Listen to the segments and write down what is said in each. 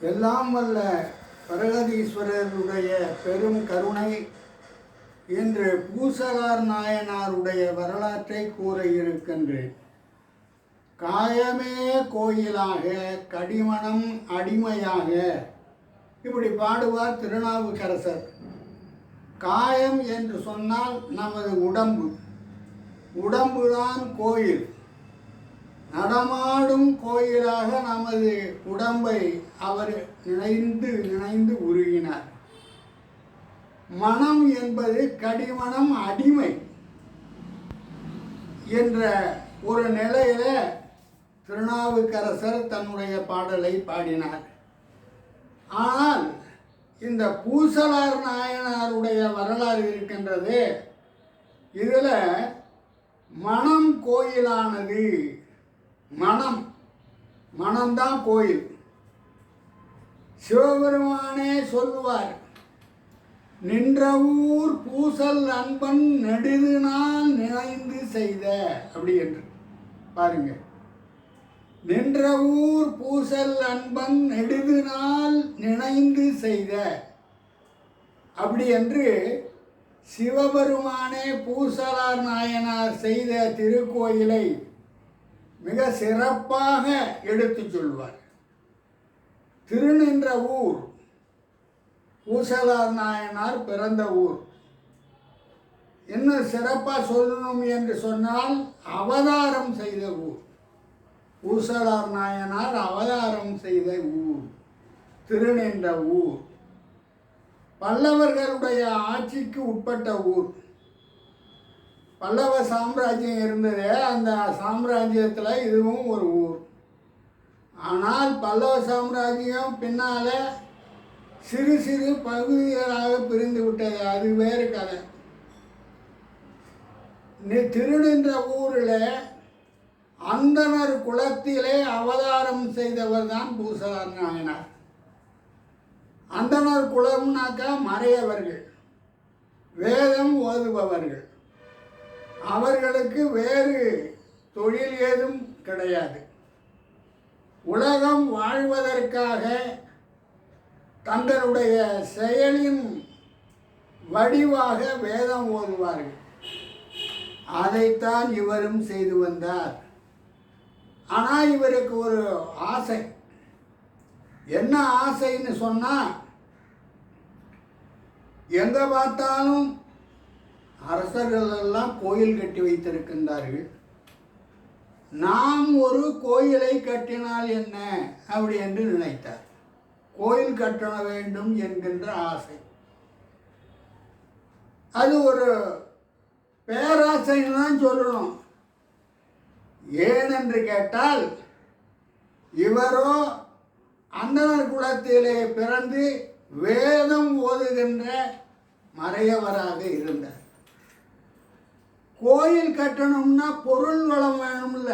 எல்லாம் வல்ல பிரகதீஸ்வரருடைய பெரும் கருணை இன்று பூசலார் நாயனாருடைய வரலாற்றை கூற இருக்கின்றேன். காயமே கோயிலாக, கடிமணம் அடிமையாக, இப்படி பாடுவார் திருநாவுக்கரசர். காயம் என்று சொன்னால் நமது உடம்புதான் கோயில். நடமாடும் கோயிலாக நமது உடம்பை அவர் நினைந்து உருகினார். மனம் என்பது கடிமணம் அடிமை என்ற ஒரு நிலையில திருநாவுக்கரசர் தன்னுடைய பாடலை பாடினார். ஆனால் இந்த பூசலார் நாயனாருடைய வரலாறு இருக்கின்றது. இதில் மனம் கோயிலானது. மனம்தான் கோயில். சிவபெருமானே சொல்லுவார், நின்ற ஊர் பூசல் அன்பன் நெடுநாள் நினைந்து செய்த, அப்படி என்று பாருங்க. நின்ற ஊர் பூசல் அன்பன் நெடுநாள் நினைந்து செய்த, அப்படி என்று சிவபெருமானே பூசலார் நாயனார் செய்த திருக்கோயிலை மிக சிறப்பாக எடுத்து சொல்வார். திருநின்ற ஊர் பூசலார் நாயனார் பிறந்த ஊர். இன்னும் சிறப்பாக சொல்லணும் என்று சொன்னால் அவதாரம் செய்த ஊர். பூசலார் நாயனார் அவதாரம் செய்த ஊர் திருநின்ற ஊர். பல்லவர்களுடைய ஆட்சிக்கு உட்பட்ட ஊர். பல்லவ சாம்ராஜ்யம் இருந்தது, அந்த சாம்ராஜ்யத்தில் இதுவும் ஒரு ஊர். ஆனால் பல்லவ சாம்ராஜ்யம் பின்னால் சிறு சிறு பகுதிகளாக பிரிந்து விட்டது. அது வேறு கதை. திருநின்ற ஊரில் அந்தனர் குலத்திலே அவதாரம் செய்தவர் தான் பூசலார் நாயனார். அந்தனர் குலம்னாக்கா மறையவர்கள், வேதம் ஓதுபவர்கள். அவர்களுக்கு வேறு தொழில் ஏதும் கிடையாது. உலகம் வாழ்வதற்காக தங்களுடைய செயலின் வடிவாக வேதம் ஓதுவார்கள். அதைத்தான் இவரும் செய்து வந்தார். ஆனால் இவருக்கு ஒரு ஆசை. என்ன ஆசைன்னு சொன்னால், எங்கே பார்த்தாலும் அரசர்கள் எல்லாம் கோயில் கட்டி வைத்திருக்கின்றார்கள், நாம் ஒரு கோயிலை கட்டினால் என்ன அப்படி என்று நினைத்தார். கோயில் கட்ட வேண்டும் என்கின்ற ஆசை. அது ஒரு பேராசைன்னு தான் சொல்லணும். ஏனென்று கேட்டால், இவரோ அந்தனர் குலத்திலே பிறந்து வேதம் ஓதுகின்ற மறையவராக இருந்தார். கோயில் கட்டணும்னா பொருள் வளம் வேணும்ல.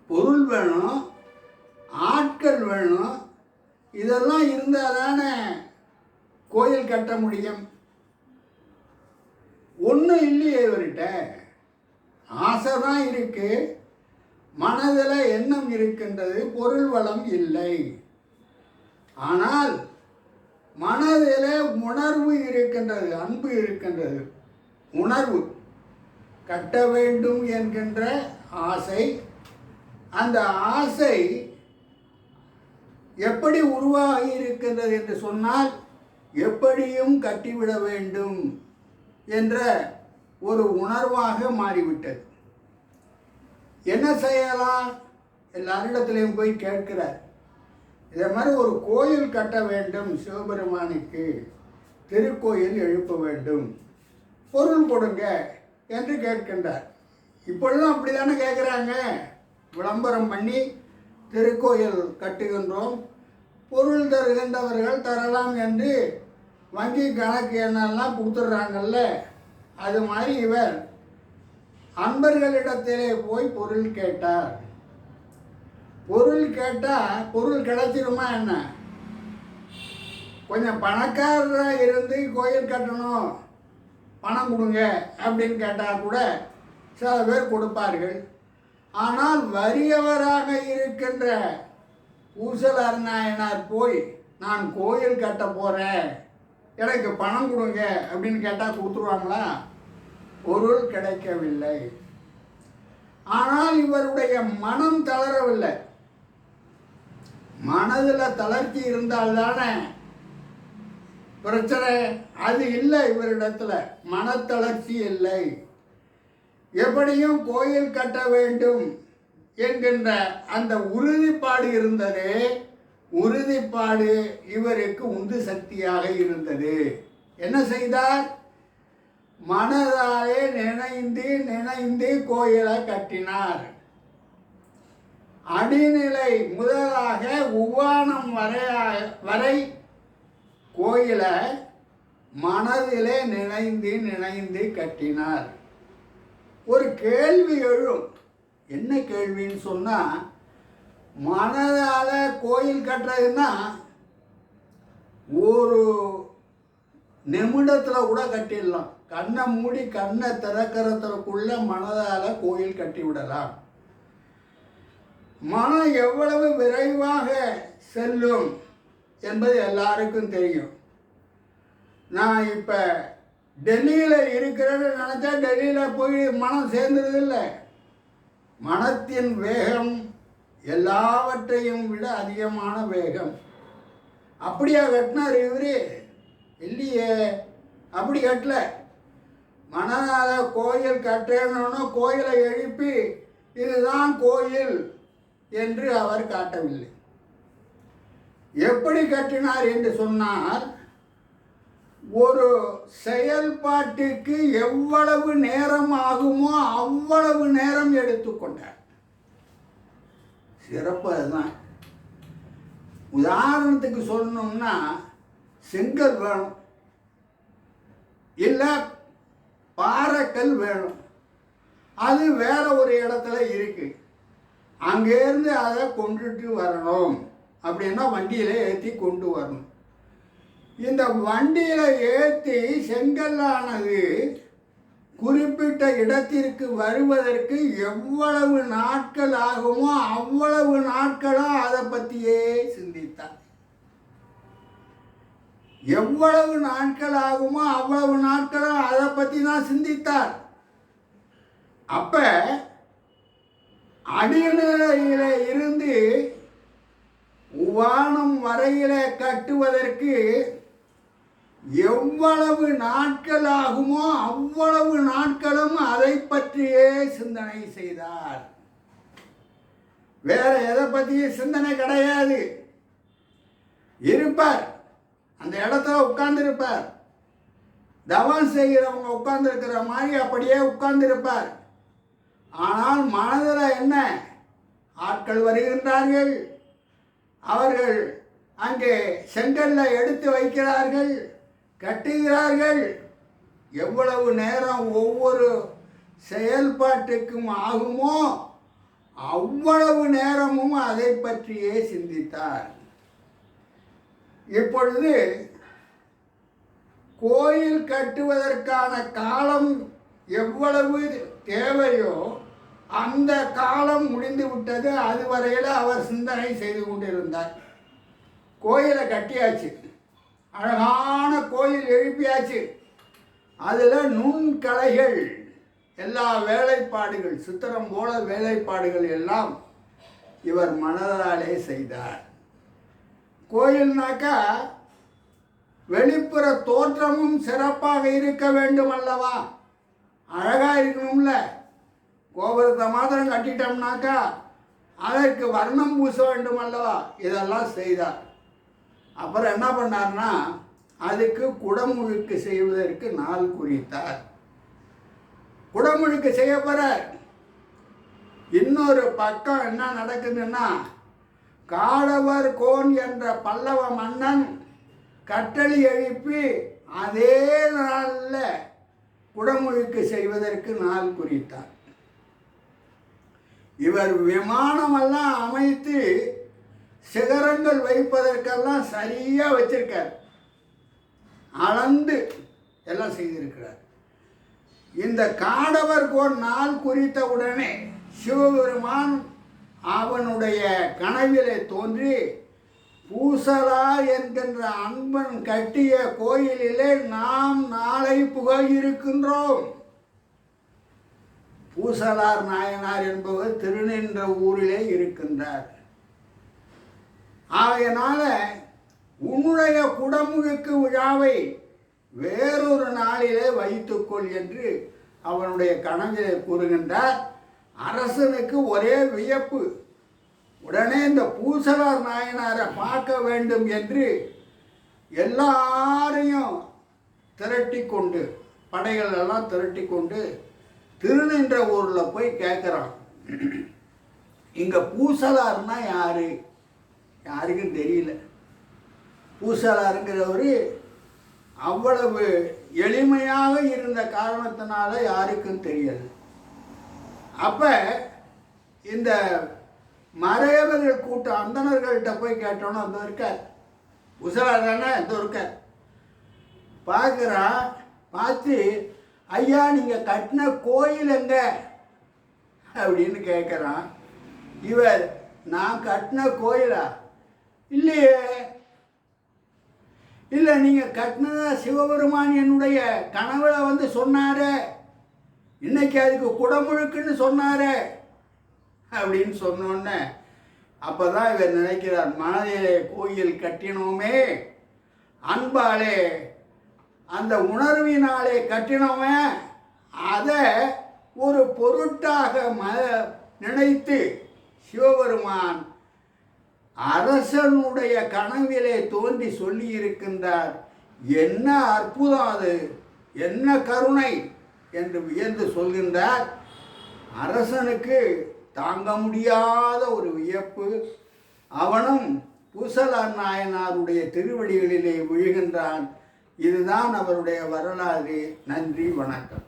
பொருள் வேணும், ஆட்கள் வேணும். இதெல்லாம் இருந்தால் தானே கோயில் கட்ட முடியும். ஒன்றும் இல்லையே இவர்கிட்ட. ஆசை தான் இருக்கு, மனதில் எண்ணம் இருக்கின்றது, பொருள் வளம் இல்லை. ஆனால் மனதில் உணர்வு இருக்கின்றது, அன்பு இருக்கின்றது. உணர்வு கட்ட வேண்டும் என்கின்ற ஆசை. அந்த ஆசை எப்படி உருவாகி இருக்கின்றது என்று சொன்னால், எப்படியும் கட்டிவிட வேண்டும் என்ற ஒரு உணர்வாக மாறிவிட்டது. என்ன செய்யலாம்? எல்லாரிடத்திலையும் போய் கேட்கிறார். இதே மாதிரி ஒரு கோயில் கட்ட வேண்டும், சிவபெருமானுக்கு திருக்கோயில் எழுப்ப வேண்டும், பொருள் கொடுங்க என்று கேட்கின்றார். இப்பொழுதும் அப்படி தானே கேட்குறாங்க. விளம்பரம் பண்ணி திருக்கோயில் கட்டுகின்றோம், பொருள் தருகின்றவர்கள் தரலாம் என்று வங்கி கணக்கு எண்ணெல்லாம் கொடுத்துட்றாங்கல்ல. அது மாதிரி இவர் அன்பர்களிடத்திலே போய் பொருள் கேட்டார். பொருள் கேட்டால் பொருள் கிடைச்சிருமா என்ன? கொஞ்சம் பணக்காரராக இருந்து கோயில் கட்டணும், பணம் கொடுங்க அப்படின்னு கேட்டால் கூட சில பேர் கொடுப்பார்கள். ஆனால் வறியவராக இருக்கின்ற ஊசலார் நாயனார் போய் நான் கோயில் கட்ட போகிறேன், எனக்கு பணம் கொடுங்க அப்படின்னு கேட்டால் கொடுத்துருவாங்களா? பொருள் கிடைக்கவில்லை. ஆனால் இவருடைய மனம் தளரவில்லை. மனதில் தளர்ச்சி இருந்தால்தானே பிரச்சனை. அது இல்லை இவரிடத்துல, மனத்தளர்ச்சி இல்லை. எப்படியும் கோயில் கட்ட வேண்டும் என்கின்ற அந்த உறுதிப்பாடு இருந்தது. உறுதிப்பாடு இவருக்கு உந்து சக்தியாக இருந்தது. என்ன செய்தார்? மனதாலே நினைந்து நினைந்து கோயிலை கட்டினார். அடிநிலை முதலாக உவானம் வரை கோயிலை மனதிலே நினைந்து நினைந்து கட்டினார். ஒரு கேள்வி எழும். என்ன கேள்வின்னு சொன்னால், மனதால் கோயில் கட்டுறதுன்னா ஒரு நிமிடத்தில் கூட கட்டிடலாம். கண்ணை மூடி கண்ணை திறக்கிறதுக்குள்ள மனதால் கோயில் கட்டி விடலாம். மனம் எவ்வளவு விரைவாக செல்லும் என்பது எல்லாருக்கும் தெரியும். நான் இப்போ டெல்லியில் இருக்கிறேன்னு நினச்சா டெல்லியில் போய் மனம் சேர்ந்துருது இல்லை. மனத்தின் வேகம் எல்லாவற்றையும் விட அதிகமான வேகம். அப்படியா கட்டினார் இவரு? இல்லையே, அப்படி கட்டல. மனதால் கோயில் கட்டணும்னு கோயிலை எழுப்பி இதுதான் கோயில் என்று அவர் காட்டவில்லை. எப்படி கட்டினார் என்று சொன்னால், ஒரு செயல்பாட்டுக்கு எவ்வளவு நேரம் ஆகுமோ அவ்வளவு நேரம் எடுத்துக்கொண்டார். சிறப்பு அதுதான். உதாரணத்துக்கு சொல்லணும்னா, செங்கல் வேணும், இல்லை பாறைக்கல் வேணும். அது வேற ஒரு இடத்துல இருக்கு. அங்கேருந்து அதை கொண்டுட்டு வரணும் அப்படின்னா வண்டியில் ஏற்றி கொண்டு வரணும். இந்த வண்டியில் ஏற்றி செங்கல்லானது குறிப்பிட்ட இடத்திற்கு வருவதற்கு எவ்வளவு நாட்கள் ஆகுமோ அவ்வளவு நாட்களும் அதை பற்றியே சிந்தித்தார். எவ்வளவு நாட்கள் ஆகுமோ அவ்வளவு நாட்களும் அதை பற்றி தான் சிந்தித்தார். அப்ப அடிநிலையில இருந்து வானம் வரையில கட்டுவதற்கு எவ்வளவு நாட்கள் ஆகுமோ அவ்வளவு நாட்களும் அதை பற்றியே சிந்தனை செய்தார். வேற எதை பற்றியும் சிந்தனை கிடையாது. இருப்பார், அந்த இடத்துல உட்கார்ந்து இருப்பார். தவம் செய்கிறவங்க உட்கார்ந்து இருக்கிற மாதிரி அப்படியே உட்கார்ந்து இருப்பார். ஆனால் மனதில் என்ன? ஆட்கள் வருகின்றார்கள், அவர்கள் அங்கே செங்கல்ல எடுத்து வைக்கிறார்கள், கட்டுகிறார்கள். எவ்வளவு நேரம் ஒவ்வொரு செயல்பாட்டுக்கும் ஆகுமோ அவ்வளவு நேரமும் அதை பற்றியே சிந்தித்தார். இப்பொழுது கோயில் கட்டுவதற்கான காலம் எவ்வளவு தேவையோ அந்த காலம் முடிந்து விட்டது. அதுவரையில் அவர் சிந்தனை செய்து கொண்டிருந்தார். கோயிலை கட்டியாச்சு, அழகான கோயில் எழுப்பியாச்சு. அதில் நுண்கலைகள், எல்லா வேலைப்பாடுகள், சித்திரம் போல வேலைப்பாடுகள் எல்லாம் இவர் மனதாலே செய்தார். கோயில்னாக்கா வெளிப்புற தோற்றமும் சிறப்பாக இருக்க வேண்டும் அல்லவா? அழகாக இருக்கணும்ல. கோபுரத்தை மாத்திரம் கட்டிட்டோம்னாக்கா அதற்கு வர்ணம் பூச வேண்டும் அல்லவா? இதெல்லாம் செய்தார். அப்புறம் என்ன பண்ணார்னா, அதுக்கு குடமுழுக்கு செய்வதற்கு நாள் குறித்தார். குடமுழுக்கு செய்ய போறார். இன்னொரு பக்கம் என்ன நடக்குதுன்னா, காடவர் கோன் என்ற பல்லவ மன்னன் கட்டளை எழுப்பி அதே நாளில் குடமுழுக்கு செய்வதற்கு நாள் குறித்தார். இவர் விமானமெல்லாம் அமைத்து சிகரங்கள் வைப்பதற்கெல்லாம் சரியாக வச்சிருக்கார். அளந்து எல்லாம் செய்திருக்கிறார். இந்த காடவர் கோன் நாள் குறித்த உடனே சிவபெருமான் அவனுடைய கனவிலே தோன்றி, பூசலார் என்கின்ற அன்பன் கட்டிய கோயிலிலே நாம் நாளை புக இருக்கின்றோம். பூசலார் நாயனார் என்பவர் திருநின்ற ஊரிலே இருக்கின்றார். ஆகையினால உன்னுடைய குடமுழுக்கு விழாவை வேறொரு நாளிலே வைத்துக்கொள் என்று அவனுடைய கனவிலே கூறுகின்றார். அரசனுக்கு ஒரே வியப்பு. உடனே இந்த பூசலார் நாயனாரை பார்க்க வேண்டும் என்று எல்லாரையும் திரட்டி கொண்டு, படைகள் எல்லாம் திரட்டி கொண்டு திருநின்ற ஊரில் போய் கேட்குறான், இங்கே பூசலார்னா யாரு? யாருக்கும் தெரியல. பூசலாருங்கிறவர் அவ்வளவு எளிமையாக இருந்த காரணத்தினால யாருக்கும் தெரியாது. அப்போ இந்த மறையவர்கள் கூட்டம் அந்தணர்கள்ட்ட போய் கேட்டோன்னா அந்த இருக்கார். பூசலார் தானே அந்த இருக்கார். பார்க்குறான். பார்த்து, ஐயா நீங்கள் கட்டின கோயில் எங்க அப்படின்னு கேட்குறான். இவர், நான் கட்டின கோயிலா? இல்லையே. இல்லை, நீங்கள் கட்டினதா சிவபெருமான் என்னுடைய கனவுல வந்து சொன்னாரே, இன்னைக்கு அதுக்கு குடமுழுக்குன்னு சொன்னாரே அப்படின்னு சொன்னோன்னே அப்போ தான் இவர் நினைக்கிறார், மனதிலே கோயில் கட்டினோமே, அன்பாலே அந்த உணர்வினாலே கட்டினோமே, அதை ஒரு பொருட்டாக நினைத்து சிவபெருமான் அரசனுடைய கனவிலே தோன்றி சொல்லி இருக்கின்றார். என்ன அற்புதம் அது, என்ன கருணை என்று வியந்து சொல்கின்றார். அரசனுக்கு தாங்க முடியாத ஒரு வியப்பு. அவனும் பூசலார் நாயனாருடைய திருவடிகளிலே விழுகின்றான். இதுதான் அவருடைய வரலாறு. நன்றி, வணக்கம்.